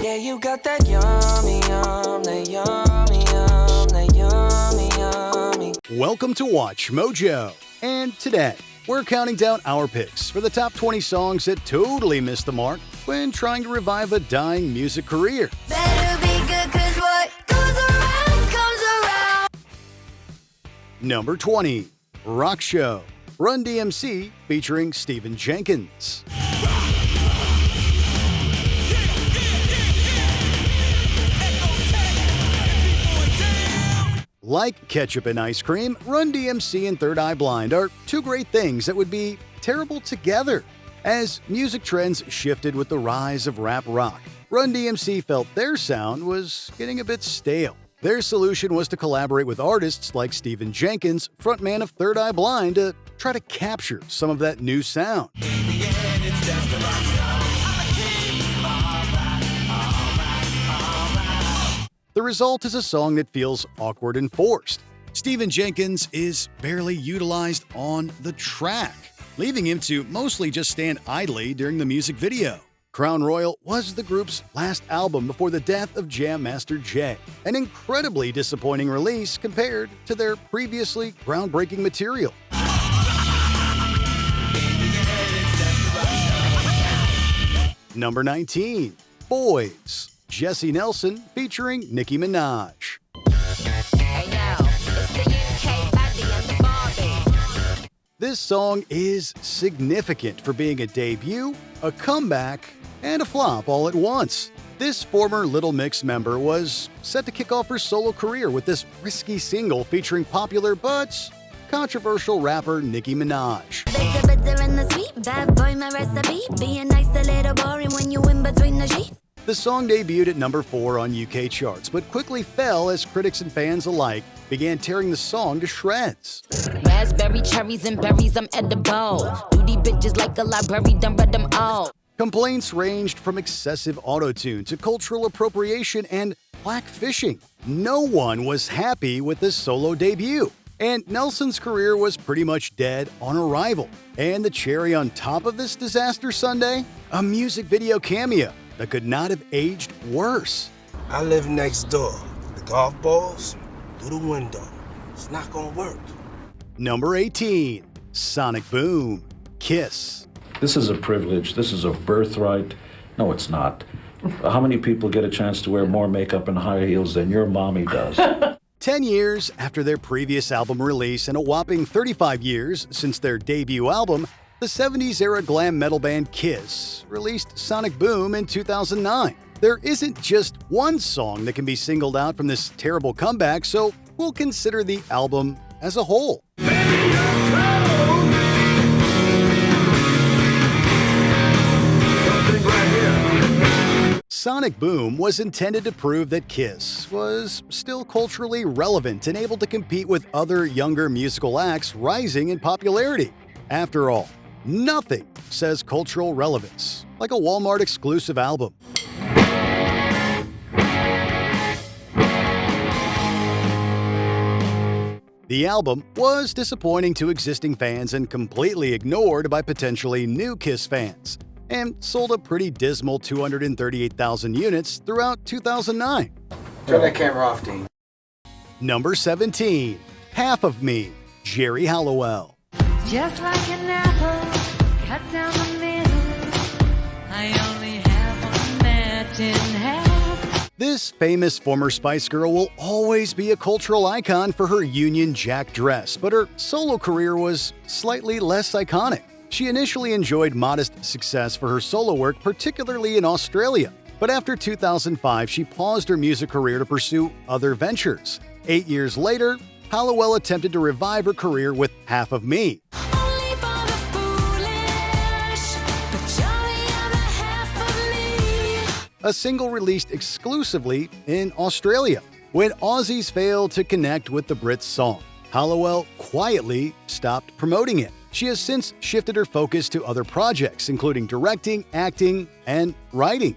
Yeah, you got that yummy, that yummy, that yummy. Welcome to Watch Mojo. And today, we're counting down our picks for the top 20 songs that totally missed the mark when trying to revive a dying music career. Better be good, 'cause what goes around comes around. Number 20, Rock Show, Run DMC featuring Stephen Jenkins. Like ketchup and ice cream, Run DMC and Third Eye Blind are two great things that would be terrible together. As music trends shifted with the rise of rap rock, Run DMC felt their sound was getting a bit stale. Their solution was to collaborate with artists like Stephen Jenkins, frontman of Third Eye Blind, to try to capture some of that new sound. The result is a song that feels awkward and forced. Stephen Jenkins is barely utilized on the track, leaving him to mostly just stand idly during the music video. Crown Royal was the group's last album before the death of Jam Master Jay, an incredibly disappointing release compared to their previously groundbreaking material. Number 19, Boyz, Jesy Nelson featuring Nicki Minaj. Hey yo, it's the UK Abby and the Barbie. This song is significant for being a debut, a comeback, and a flop all at once. This former Little Mix member was set to kick off her solo career with this risky single featuring popular but controversial rapper Nicki Minaj. Bitter in the sweet, bad boy my recipe. Being nice a little boring when you in between the sheets. The song debuted at number 4 on UK charts, but quickly fell as critics and fans alike began tearing the song to shreds. Raspberry, cherries, and berries, I'm edible. Duty bitches like a library, done read them all. Complaints ranged from excessive auto-tune to cultural appropriation and blackfishing. No one was happy with this solo debut, and Nelson's career was pretty much dead on arrival. And the cherry on top of this disaster Sunday? A music video cameo that could not have aged worse. I live next door. The golf balls through the window. It's not gonna work. Number 18, Sonic Boom, Kiss. This is a privilege. This is a birthright. No, it's not. How many people get a chance to wear more makeup and high heels than your mommy does? 10 years after their previous album release and a whopping 35 years since their debut album, the 70s-era glam metal band Kiss released Sonic Boom in 2009. There isn't just one song that can be singled out from this terrible comeback, so we'll consider the album as a whole. Sonic Boom was intended to prove that Kiss was still culturally relevant and able to compete with other younger musical acts rising in popularity. After all, nothing says cultural relevance like a Walmart exclusive album. The album was disappointing to existing fans and completely ignored by potentially new Kiss fans, and sold a pretty dismal 238,000 units throughout 2009. Turn that camera off, Dean. Number 17, Half of Me, Geri Halliwell. Just like an apple, cut down the middle. I only have one match in half. This famous former Spice Girl will always be a cultural icon for her Union Jack dress, but her solo career was slightly less iconic. She initially enjoyed modest success for her solo work, particularly in Australia. But after 2005, she paused her music career to pursue other ventures. 8 years later, Halliwell attempted to revive her career with Half of Me. Only for the foolish, but surely I'm a half of me. A single released exclusively in Australia. When Aussies failed to connect with the Brits' song, Halliwell quietly stopped promoting it. She has since shifted her focus to other projects, including directing, acting, and writing.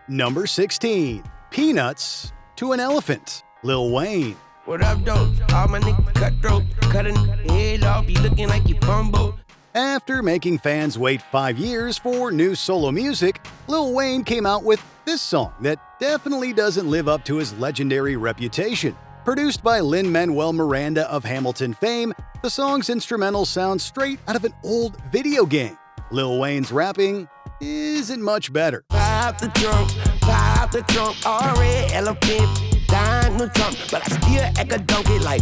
Number 16, Peanuts to an Elephant, Lil Wayne. What up, though? All my niggas cutthroat, cutting head off, you looking like you fumbled. After making fans wait 5 years for new solo music, Lil Wayne came out with this song that definitely doesn't live up to his legendary reputation. Produced by Lin-Manuel Miranda of Hamilton fame, the song's instrumental sounds straight out of an old video game. Lil Wayne's rapping isn't much better. Pop the trunk, all red elephant, dying no trunk, but I still act a donkey like,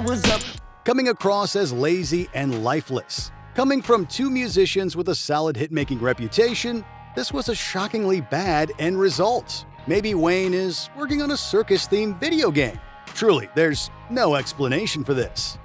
what's up? Coming across as lazy and lifeless. Coming from two musicians with a solid hit-making reputation, this was a shockingly bad end result. Maybe Wayne is working on a circus-themed video game. Truly, there's no explanation for this.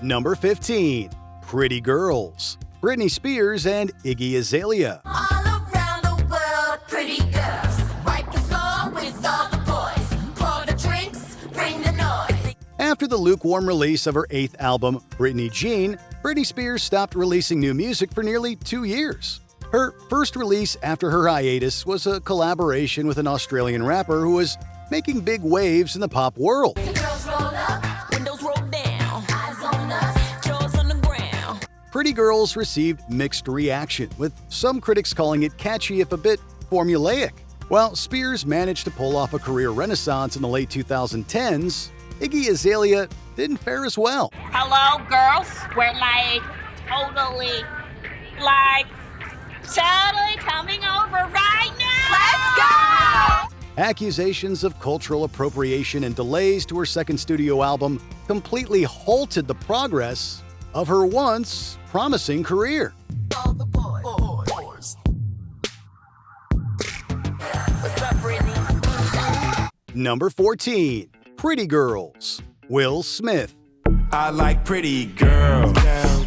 Number 15. Pretty Girls. Britney Spears and Iggy Azalea. All around the world, pretty girls. Wipe the floor with all the boys. Pour the drinks, bring the noise. After the lukewarm release of her 8th album, Britney Jean, Britney Spears stopped releasing new music for nearly 2 years. Her first release after her hiatus was a collaboration with an Australian rapper who was making big waves in the pop world. The girls roll up, Windows roll down, eyes on us. jaws on the ground. Pretty Girls received mixed reaction, with some critics calling it catchy if a bit formulaic. While Spears managed to pull off a career renaissance in the late 2010s, Iggy Azalea didn't fare as well. Hello, girls. We're totally coming over right now. Let's go! Accusations of cultural appropriation and delays to her second studio album completely halted the progress of her once promising career. All the boys. What's up, Britney? Number 14. Pretty Girls. Will Smith. I like pretty girls. Girls.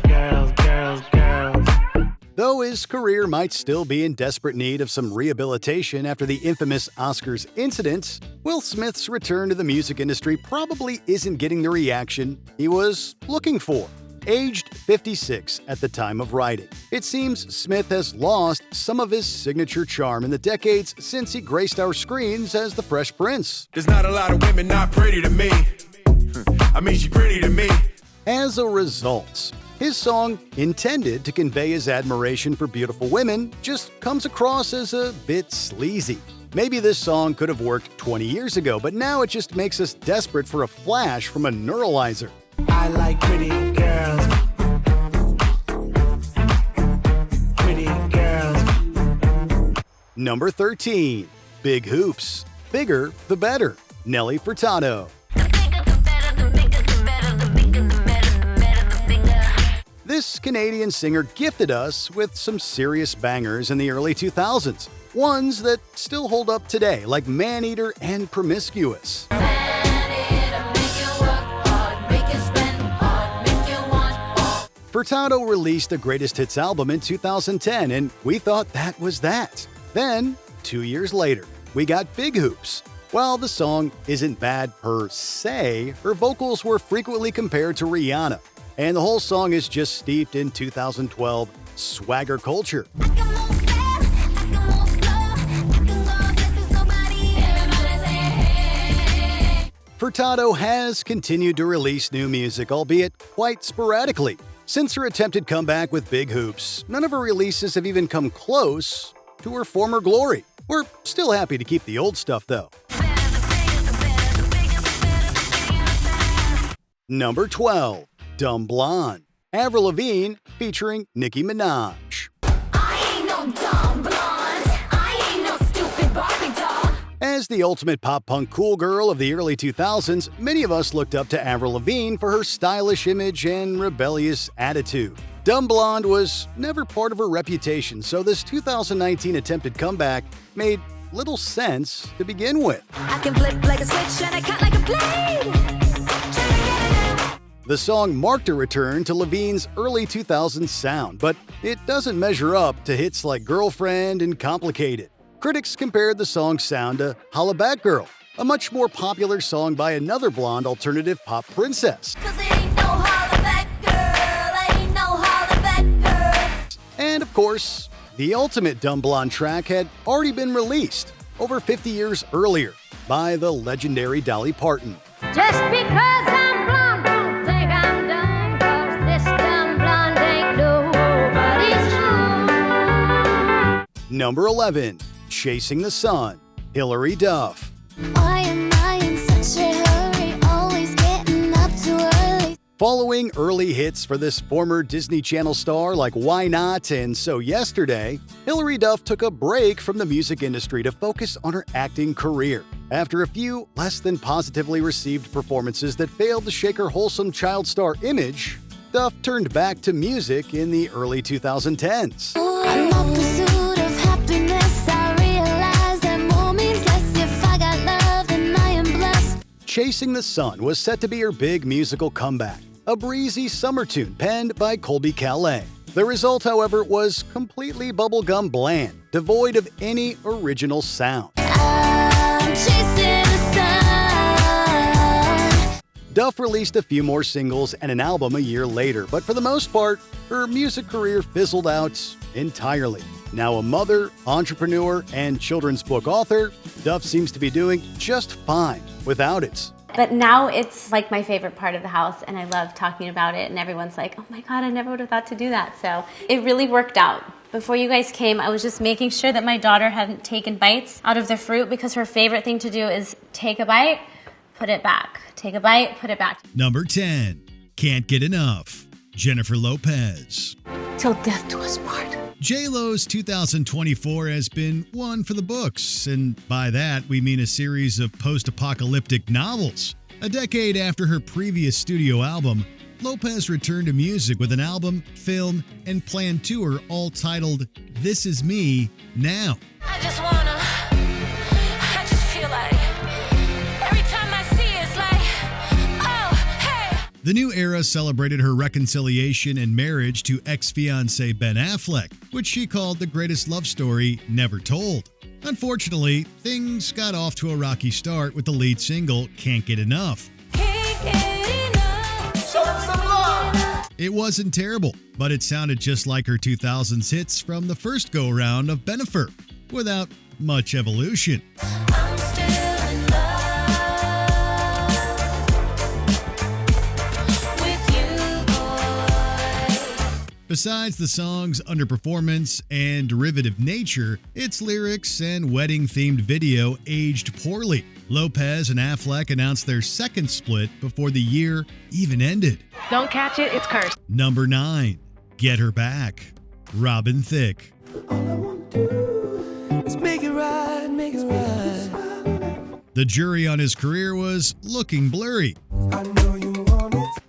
Though his career might still be in desperate need of some rehabilitation after the infamous Oscars incident, Will Smith's return to the music industry probably isn't getting the reaction he was looking for. Aged 56 at the time of writing, it seems Smith has lost some of his signature charm in the decades since he graced our screens as the Fresh Prince. There's not a lot of women not pretty to me. I mean, she's pretty to me. As a result, his song, intended to convey his admiration for beautiful women, just comes across as a bit sleazy. Maybe this song could have worked 20 years ago, but now it just makes us desperate for a flash from a neuralizer. I like pretty girls. Pretty girls. Number 13. Big Hoops. Bigger the better. Nelly Furtado. This Canadian singer gifted us with some serious bangers in the early 2000s, ones that still hold up today, like Man-Eater and Promiscuous. Furtado released a greatest hits album in 2010, and we thought that was that. Then, 2 years later, we got Big Hoops. While the song isn't bad per se, her vocals were frequently compared to Rihanna, and the whole song is just steeped in 2012 swagger culture. Furtado has continued to release new music, albeit quite sporadically. Since her attempted comeback with Big Hoops, none of her releases have even come close to her former glory. We're still happy to keep the old stuff, though. Number 12. Dumb Blonde. Avril Lavigne featuring Nicki Minaj. I ain't no dumb blonde. I ain't no stupid Barbie doll. As the ultimate pop-punk cool girl of the early 2000s, many of us looked up to Avril Lavigne for her stylish image and rebellious attitude. Dumb Blonde was never part of her reputation, so this 2019 attempted comeback made little sense to begin with. I can flip like a switch and I cut like a blade. The song marked a return to Lavigne's early 2000s sound, but it doesn't measure up to hits like Girlfriend and Complicated. Critics compared the song's sound to Holla Back Girl, a much more popular song by another blonde alternative pop princess. 'Cause it ain't no holla back girl, ain't no holla back girl. And of course, the ultimate Dumb Blonde track had already been released over 50 years earlier by the legendary Dolly Parton. Just because I'm blonde, don't think I'm dumb, 'cause this dumb blonde ain't nobody's fool. Number 11. Chasing the Sun, Hilary Duff. Why am I in such a hurry? Always getting up too early. Following early hits for this former Disney Channel star like Why Not and So Yesterday, Hilary Duff took a break from the music industry to focus on her acting career. After a few less than positively received performances that failed to shake her wholesome child star image, Duff turned back to music in the early 2010s. I'm in pursuit of happiness. I realize that more means less. If I got love, then I am blessed. Chasing the Sun was set to be her big musical comeback, a breezy summer tune penned by Colby Calais. The result, however, was completely bubblegum bland, devoid of any original sound. I'm chasing the sun. Duff released a few more singles and an album a year later, but for the most part, her music career fizzled out entirely. Now a mother, entrepreneur, and children's book author, Duff seems to be doing just fine without it. But now it's like my favorite part of the house, and I love talking about it, and everyone's like, oh my God, I never would have thought to do that. So it really worked out. Before you guys came, I was just making sure that my daughter hadn't taken bites out of the fruit, because her favorite thing to do is take a bite, put it back. Take a bite, put it back. Number 10. Can't Get Enough, Jennifer Lopez. Till death do us part. J.Lo's 2024 has been one for the books, and by that we mean a series of post-apocalyptic novels. A decade after her previous studio album, Lopez returned to music with an album, film, and planned tour all titled This Is Me Now. I just feel like every time I see it's like, oh, hey. The new era celebrated her reconciliation and marriage to ex-fiancé Ben Affleck, which she called the greatest love story never told. Unfortunately, things got off to a rocky start with the lead single, Can't Get Enough. It wasn't terrible, but it sounded just like her 2000s hits from the first go-around of Bennifer, without much evolution. I'm still in love with you, boy. Besides the song's underperformance and derivative nature, its lyrics and wedding-themed video aged poorly. Lopez and Affleck announced their second split before the year even ended. Don't catch it, it's cursed. Number 9. Get Her Back, Robin Thicke. The jury on his career was looking blurry.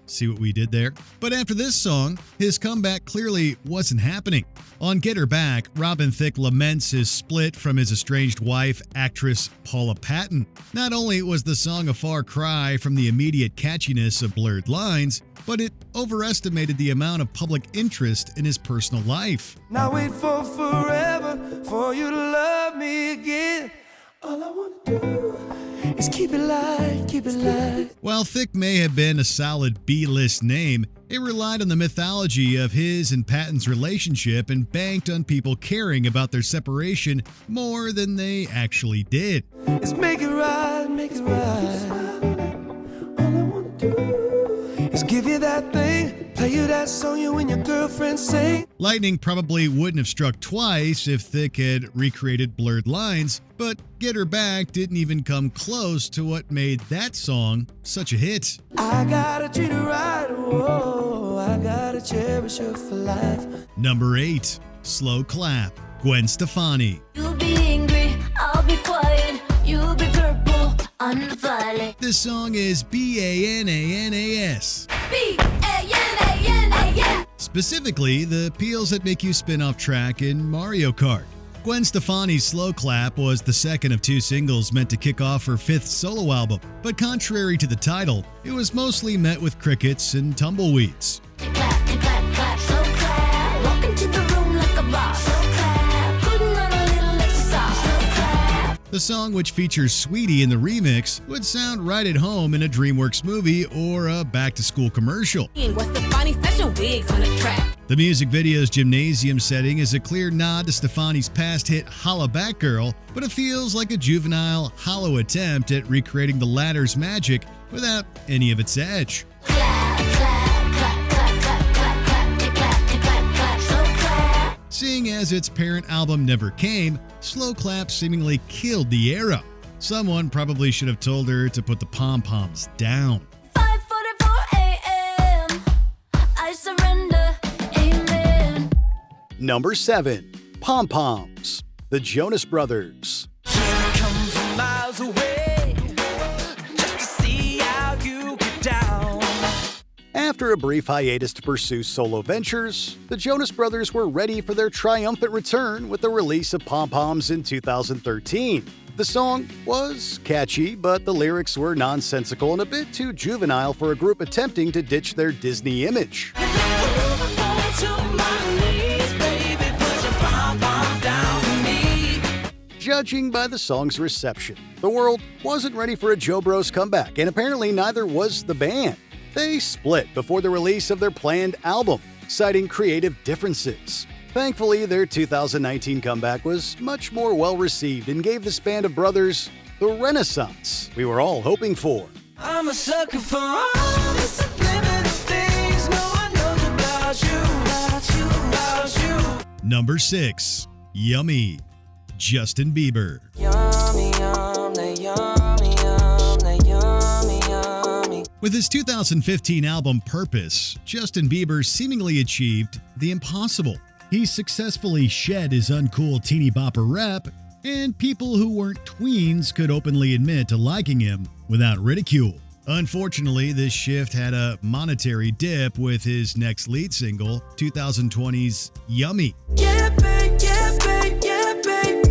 See what we did there? But after this song, his comeback clearly wasn't happening. On Get Her Back, Robin Thicke laments his split from his estranged wife, actress Paula Patton. Not only was the song a far cry from the immediate catchiness of Blurred Lines, but it overestimated the amount of public interest in his personal life. Now wait for forever for you to love me again. All I want to do is keep it light, keep it light. While Thicke may have been a solid B-list name, it relied on the mythology of his and Patton's relationship and banked on people caring about their separation more than they actually did. Let's make it right, make it right. All I want to do is give you that thing, play you that song you and your girlfriend sing. Lightning probably wouldn't have struck twice if Thicke had recreated Blurred Lines, but Get Her Back didn't even come close to what made that song such a hit. I gotta treat her right, whoa, I gotta cherish her for life. Number 8. Slow Clap, Gwen Stefani. You be angry, I'll be quiet. You be purple, I'm the violet. This song is B-A-N-A-N-A-S. B-A-N-A-N-A-N. Specifically, the peels that make you spin off track in Mario Kart. Gwen Stefani's Slow Clap was the second of 2 singles meant to kick off her 5th solo album, but contrary to the title, it was mostly met with crickets and tumbleweeds. Clap, clap, clap, so clap. Walk into the room like a boss. So clap. Putting on a little extra sauce. So clap. The song, which features Sweetie in the remix, would sound right at home in a DreamWorks movie or a back-to-school commercial. What's the funny special wigs on the track? The music video's gymnasium setting is a clear nod to Stefani's past hit Holla Back Girl, but it feels like a juvenile, hollow attempt at recreating the latter's magic without any of its edge. Seeing as its parent album never came, Slow Clap seemingly killed the era. Someone probably should have told her to put the pom-poms down. 5:44 a.m. I surrender. Amen. Number 7. Pom Poms, the Jonas Brothers. Come from miles away just to see how you get down. After a brief hiatus to pursue solo ventures, the Jonas Brothers were ready for their triumphant return with the release of Pom Poms in 2013. The song was catchy, but the lyrics were nonsensical and a bit too juvenile for a group attempting to ditch their Disney image. Judging by the song's reception, the world wasn't ready for a Joe Bros comeback, and apparently neither was the band. They split before the release of their planned album, citing creative differences. Thankfully, their 2019 comeback was much more well-received and gave this band of brothers the renaissance we were all hoping for. I'm a sucker for all the subliminal things no one knows about you. Number 6. Yummy, Justin Bieber. Yummy, yum, they yummy, yum, they yummy, yummy. With his 2015 album Purpose, Justin Bieber seemingly achieved the impossible. He successfully shed his uncool teeny bopper rep, and people who weren't tweens could openly admit to liking him without ridicule. Unfortunately, this shift had a monetary dip with his next lead single, 2020's Yummy. Yeah, babe, yeah, babe, yeah, babe.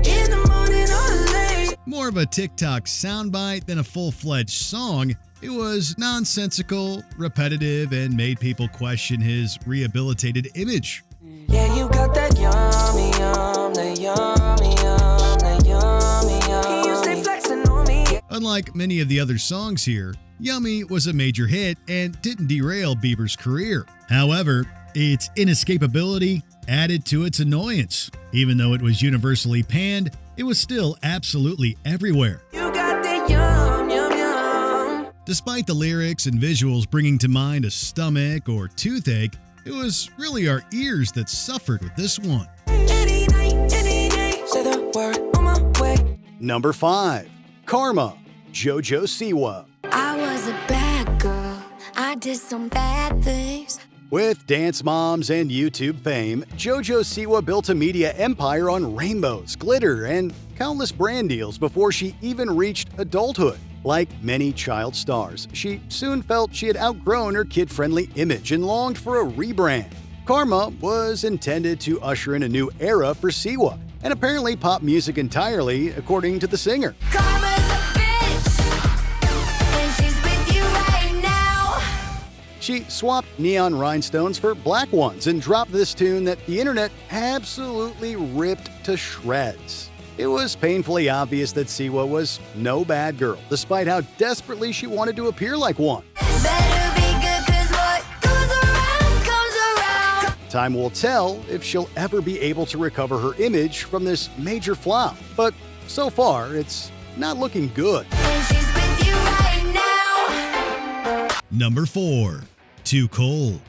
In the morning or late. More of a TikTok soundbite than a full-fledged song, it was nonsensical, repetitive, and made people question his rehabilitated image. Yeah, you got that yummy, yum, they yummy, yum, they yummy, yum. You stay flexing on me. Unlike many of the other songs here, Yummy was a major hit and didn't derail Bieber's career. However, its inescapability added to its annoyance. Even though it was universally panned, it was still absolutely everywhere. You got that yum, yum, yum. Despite the lyrics and visuals bringing to mind a stomach or toothache, it was really our ears that suffered with this one. Any night, any day. Say the word on my way. Number 5. Karma, JoJo Siwa. I was a bad girl. I did some bad things. With dance moms and YouTube fame, JoJo Siwa built a media empire on rainbows, glitter, and countless brand deals before she even reached adulthood. Like many child stars, she soon felt she had outgrown her kid-friendly image and longed for a rebrand. Karma was intended to usher in a new era for Siwa, and apparently pop music entirely, according to the singer. Karma's a bitch, and she's with you right now. She swapped neon rhinestones for black ones and dropped this tune that the internet absolutely ripped to shreds. It was painfully obvious that Siwa was no bad girl, despite how desperately she wanted to appear like one. Better be good, 'cause what goes around comes around. Time will tell if she'll ever be able to recover her image from this major flop, but so far, it's not looking good. And she's with you right now. Number 4. Too Cold,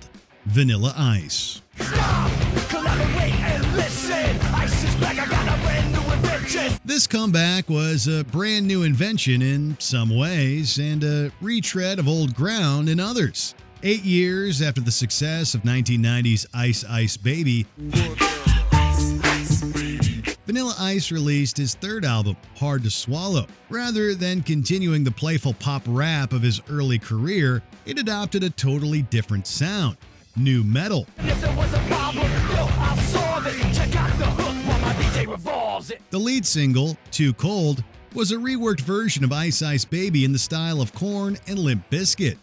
Vanilla Ice. Collaborate and listen. Ice is back. I got a brand new invention. This comeback was a brand new invention in some ways and a retread of old ground in others. 8 years after the success of 1990's Ice Ice Baby, Vanilla Ice released his third album, Hard to Swallow. Rather than continuing the playful pop rap of his early career, it adopted a totally different sound, nu metal. If there was a problem, yo, I'll solve it. Check out the hook while my DJ revolves it. The lead single, Too Cold, was a reworked version of Ice Ice Baby in the style of Korn and Limp Bizkit.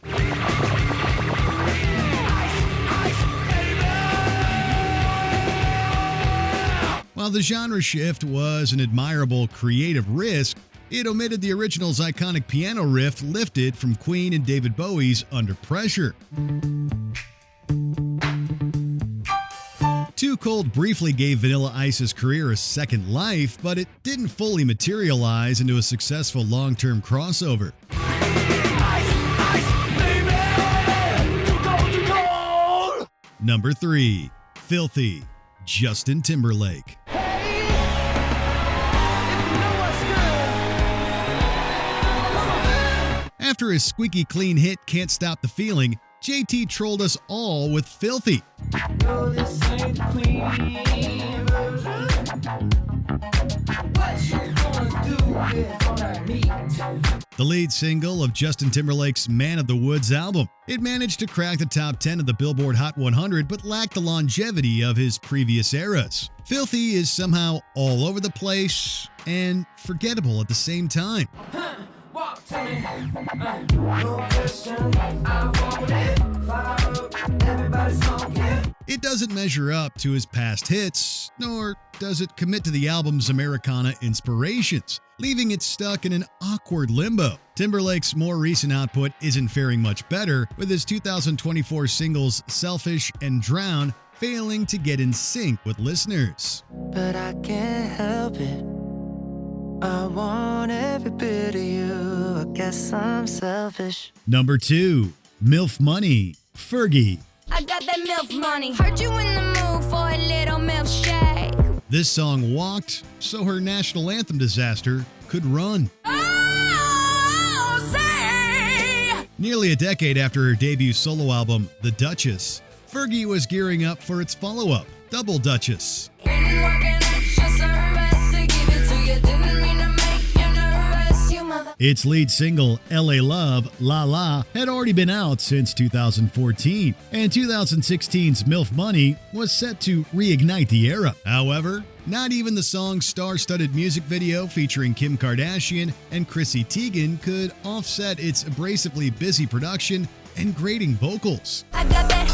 While the genre shift was an admirable creative risk, it omitted the original's iconic piano riff lifted from Queen and David Bowie's Under Pressure. Too Cold briefly gave Vanilla Ice's career a second life, but it didn't fully materialize into a successful long-term crossover. Number 3. Filthy, Justin Timberlake. After his squeaky clean hit Can't Stop the Feeling, JT trolled us all with Filthy. No, this ain't the clean version. What you gonna do with all that meat? The lead single of Justin Timberlake's Man of the Woods album. It managed to crack the top 10 of the Billboard Hot 100, but lacked the longevity of his previous eras. Filthy is somehow all over the place and forgettable at the same time. Walk to me. No question. I want it. Fire up. Everybody's talking. It doesn't measure up to his past hits, nor does it commit to the album's Americana inspirations, leaving it stuck in an awkward limbo. Timberlake's more recent output isn't faring much better, with his 2024 singles Selfish and Drown failing to get in sync with listeners. But I can't help it. I want every bit of you. I guess I'm selfish. Number 2. M.I.L.F. Money, Fergie. I got that MILF money. Heard you in the mood for a little MILF shake. This song walked so her national anthem disaster could run. Oh, say. Nearly a decade after her debut solo album, The Duchess, Fergie was gearing up for its follow-up, Double Duchess. Been working extra service to give it to you. Didn't mean to make you nervous, you mother. Its lead single, L.A. Love, La La, had already been out since 2014, and 2016's M.I.L.F. Money was set to reignite the era. However, not even the song's star-studded music video featuring Kim Kardashian and Chrissy Teigen could offset its abrasively busy production and grating vocals. I got that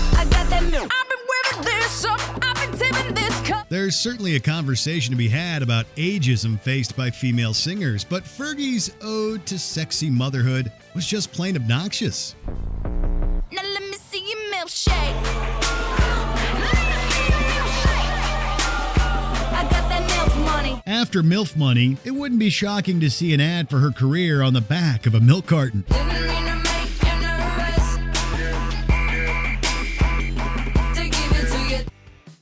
MILF. I've been whipping this up. I've been tipping this cup. There's certainly a conversation to be had about ageism faced by female singers, but Fergie's ode to sexy motherhood was just plain obnoxious. Now let me see your MILF shake. I got that MILF money. After M.I.L.F. Money, it wouldn't be shocking to see an ad for her career on the back of a milk carton. Didn't mean to make you nervous. To give it to you.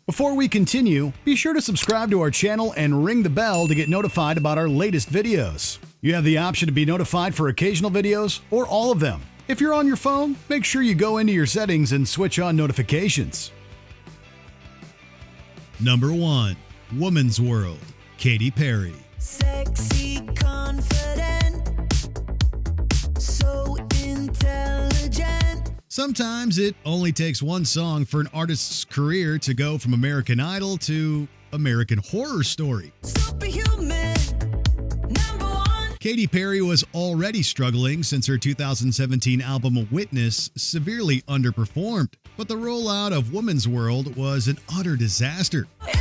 Before we continue, be sure to subscribe to our channel and ring the bell to get notified about our latest videos. You have the option to be notified for occasional videos or all of them. If you're on your phone, make sure you go into your settings and switch on notifications. Number 1. Woman's World, Katy Perry. Sexy, confident, so intelligent. Sometimes it only takes one song for an artist's career to go from American Idol to American Horror Story. Superhuman, number 1. Katy Perry was already struggling since her 2017 album Witness severely underperformed, but the rollout of Woman's World was an utter disaster. It's a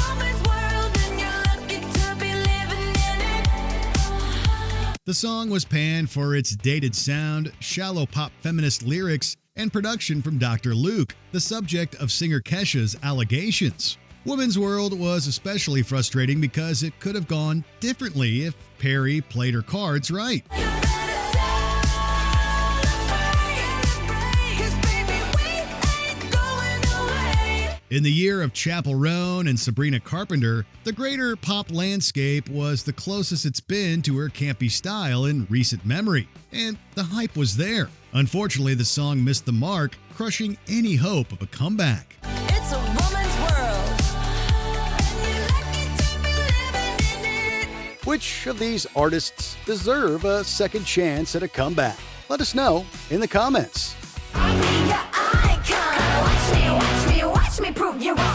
woman's world and you're lucky to be living in it. The song was panned for its dated sound, shallow pop feminist lyrics, and production from Dr. Luke, the subject of singer Kesha's allegations. Woman's World was especially frustrating because it could have gone differently if Perry played her cards right. In the year of Chappell Roan and Sabrina Carpenter, the greater pop landscape was the closest it's been to her campy style in recent memory, and the hype was there. Unfortunately, the song missed the mark, crushing any hope of a comeback. It's a woman's world, and you're lucky to be living in it. Which of these artists deserve a second chance at a comeback? Let us know in the comments. I'll be your icon. Watch me prove you wrong.